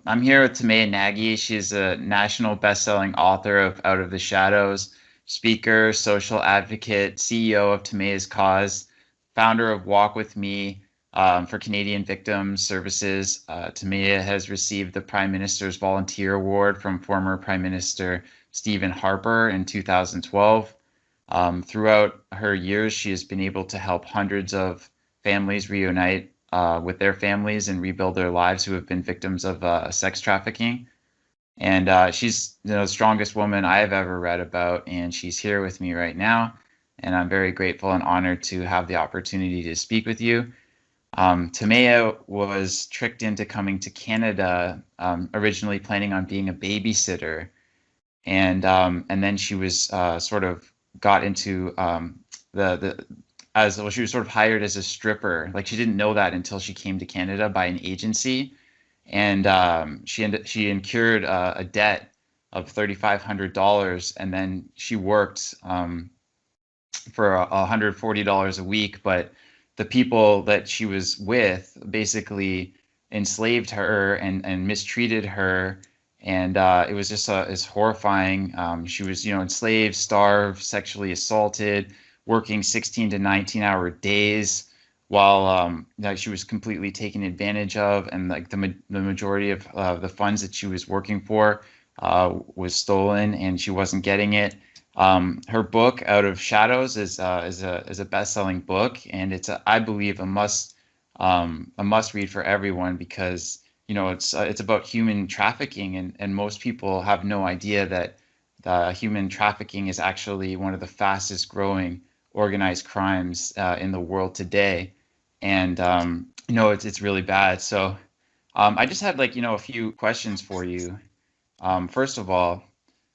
I'm here with Timea Nagy. She's a national best-selling author of Out of the Shadows, speaker, social advocate, CEO of Timea's Cause, founder of Walk With Me for Canadian Victim Services. Timea has received the Prime Minister's Volunteer Award from former Prime Minister Stephen Harper in 2012. Throughout her years, she has been able to help hundreds of families reunite with their families and rebuild their lives who have been victims of sex trafficking. And she's the strongest woman I have ever read about, and she's here with me right now. And I'm very grateful and honored to have the opportunity to speak with you. Timea was tricked into coming to Canada, originally planning on being a babysitter, and then she was sort of got into the as well, she was sort of hired as a stripper. Like she didn't know that until she came to Canada by an agency, and she incurred a debt of $3,500, and then she worked for $140 a week. But the people that she was with basically enslaved her and mistreated her, and it was just it's horrifying. She was, enslaved, starved, sexually assaulted, working 16 to 19-hour days while like she was completely taken advantage of, and like the majority of the funds that she was working for was stolen, and she wasn't getting it. Her book Out of Shadows is a best-selling book, and I believe a must read for everyone, because it's about human trafficking, and most people have no idea that human trafficking is actually one of the fastest growing organized crimes in the world today. And it's really bad. So I just had a few questions for you. First of all,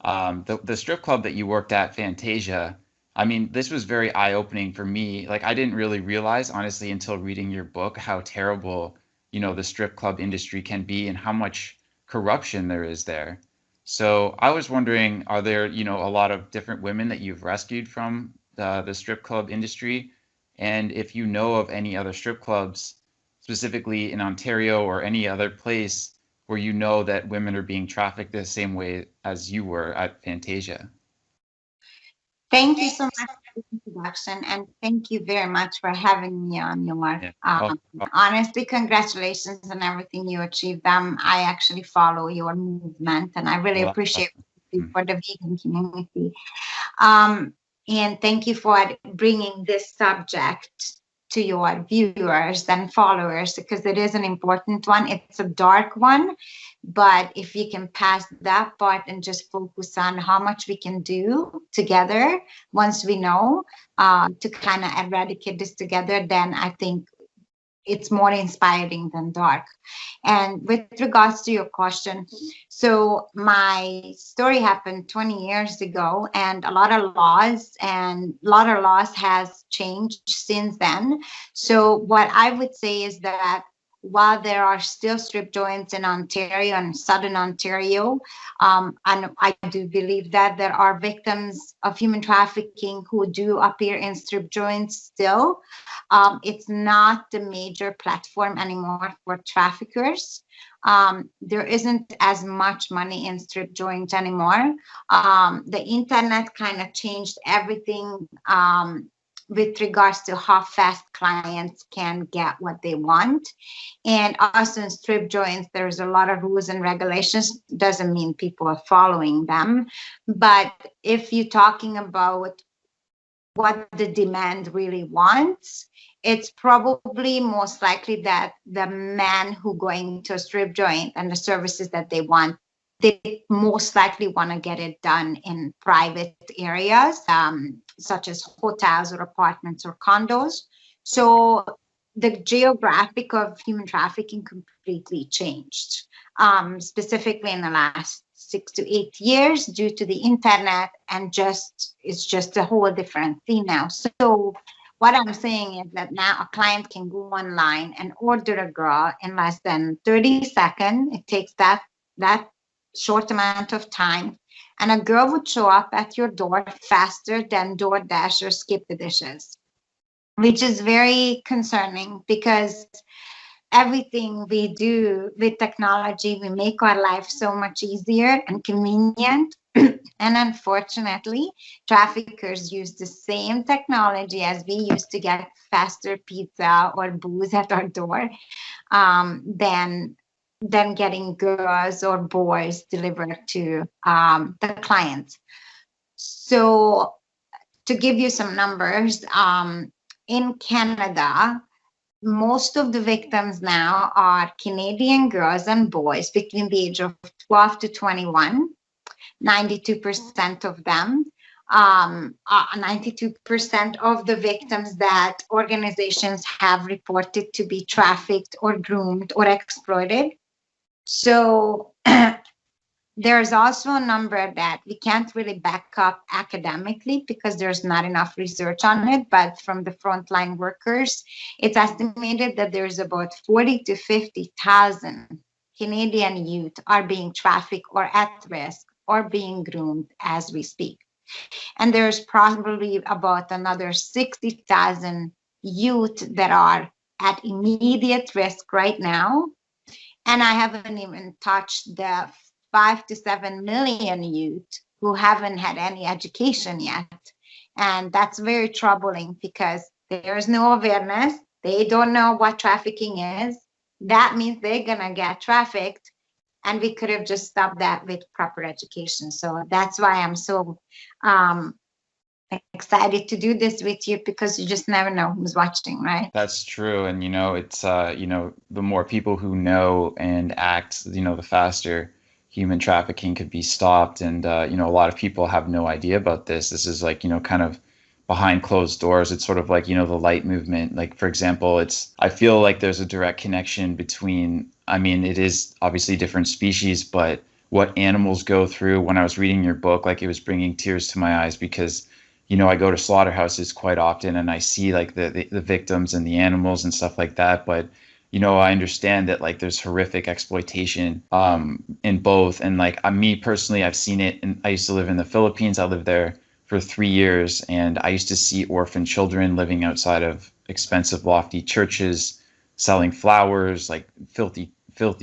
the strip club that you worked at, Fantasia, I mean, this was very eye-opening for me. Like, I didn't really realize, honestly, until reading your book, how terrible, the strip club industry can be and how much corruption there is there. So I was wondering, are there, a lot of different women that you've rescued from the strip club industry? And if you know of any other strip clubs, specifically in Ontario or any other place, where you know that women are being trafficked the same way as you were at Fantasia. Thank you so much for the introduction, and thank you very much for having me on your Yeah. Oh, honestly, congratulations on everything you achieved. I actually follow your movement, and I really well, that's appreciate awesome. it Mm. for the vegan community. Um, and thank you for bringing this subject to your viewers and followers, because it is an important one. It's a dark one, but if you can pass that part and just focus on how much we can do together once we know, to kind of eradicate this together, then I think it's more inspiring than dark. And with regards to your question, so my story happened 20 years ago, and a lot of laws has changed since then. So what I would say is that while there are still strip joints in Ontario and Southern Ontario, and I do believe that there are victims of human trafficking who do appear in strip joints still. It's not the major platform anymore for traffickers. There isn't as much money in strip joints anymore. The internet kind of changed everything, with regards to how fast clients can get what they want. And also in strip joints, there's a lot of rules and regulations. Doesn't mean people are following them. But if you're talking about what the demand really wants, it's probably most likely that the men who going to a strip joint and the services that they want, they most likely want to get it done in private areas, such as hotels or apartments or condos. So the geographic of human trafficking completely changed, specifically in the last 6 to 8 years, due to the internet, and just it's just a whole different thing now. So what I'm saying is that now a client can go online and order a girl in less than 30 seconds. It takes that short amount of time, and a girl would show up at your door faster than DoorDash or Skip the Dishes, which is very concerning, because everything we do with technology, we make our life so much easier and convenient. And unfortunately, traffickers use the same technology as we use to get faster pizza or booze at our door, than getting girls or boys delivered to the clients. So to give you some numbers, in Canada, most of the victims now are Canadian girls and boys between the age of 12 to 21. 92% of them, 92% of the victims that organizations have reported to be trafficked or groomed or exploited. So there's also a number that we can't really back up academically because there's not enough research on it, but from the frontline workers, it's estimated that there's about 40 to 50,000 Canadian youth are being trafficked or at risk or being groomed as we speak. And there's probably about another 60,000 youth that are at immediate risk right now. And I haven't even touched the 5 to 7 million youth who haven't had any education yet. And that's very troubling because there's no awareness. They don't know what trafficking is. That means they're going to get trafficked. And we could have just stopped that with proper education. So that's why I'm so excited to do this with you, because you just never know who's watching, right? That's true. And, it's, the more people who know and act, the faster human trafficking could be stopped. And, a lot of people have no idea about this. This is like, kind of behind closed doors. It's sort of like, the light movement. Like, for example, I feel like there's a direct connection between, it is obviously different species, but what animals go through. When I was reading your book, like, it was bringing tears to my eyes because, I go to slaughterhouses quite often and I see like the victims and the animals and stuff like that. But, I understand that like there's horrific exploitation in both. And like me personally, I've seen it. And I used to live in the Philippines. I lived there for 3 years, and I used to see orphan children living outside of expensive, lofty churches, selling flowers, like filthy,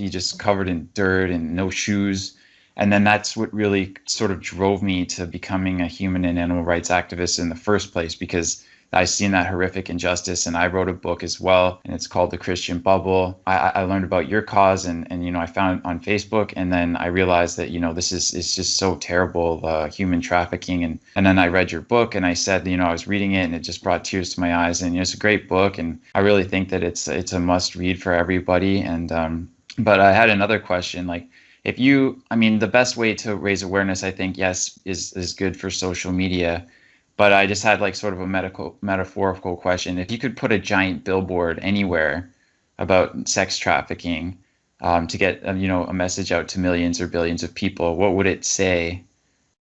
just covered in dirt and no shoes. And then that's what really sort of drove me to becoming a human and animal rights activist in the first place, because I seen that horrific injustice. And I wrote a book as well, and it's called The Christian Bubble. I learned about your cause, and I found it on Facebook, and then I realized that this is just so terrible, human trafficking. And then I read your book, and I said, I was reading it, and it just brought tears to my eyes. And it's a great book, and I really think that it's a must read for everybody. And but I had another question, like, if the best way to raise awareness, I think, yes, is good for social media. But I just had like sort of a metaphorical question. If you could put a giant billboard anywhere about sex trafficking to get, a message out to millions or billions of people, what would it say?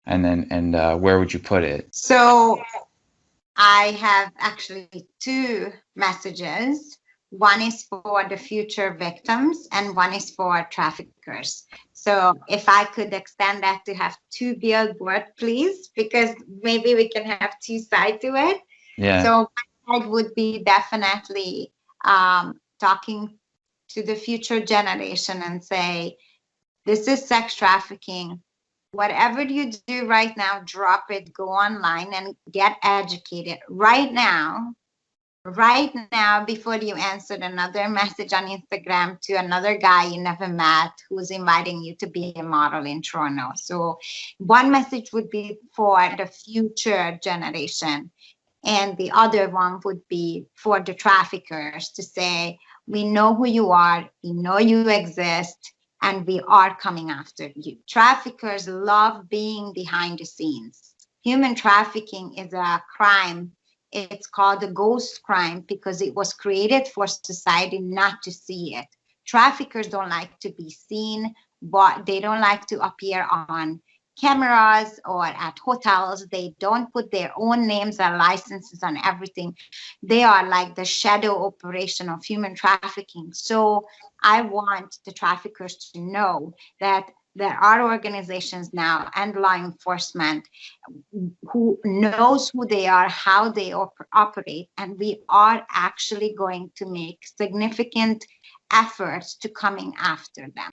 And where would you put it? So I have actually two messages. One is for the future victims and one is for traffickers. So if I could extend that to have two billboards, please, because maybe we can have two sides to it. Yeah. So my side would be definitely talking to the future generation and say, this is sex trafficking. Whatever you do right now, drop it, go online and get educated right now, before you answered another message on Instagram to another guy you never met who's inviting you to be a model in Toronto. So one message would be for the future generation, and the other one would be for the traffickers to say, we know who you are, we know you exist, and we are coming after you. Traffickers love being behind the scenes. Human trafficking is a crime. It's called a ghost crime because it was created for society not to see it. Traffickers don't like to be seen, but they don't like to appear on cameras or at hotels. They don't put their own names and licenses on everything. They are like the shadow operation of human trafficking. So I want the traffickers to know that there are organizations now and law enforcement who knows who they are, how they operate, and we are actually going to make significant effort to coming after them.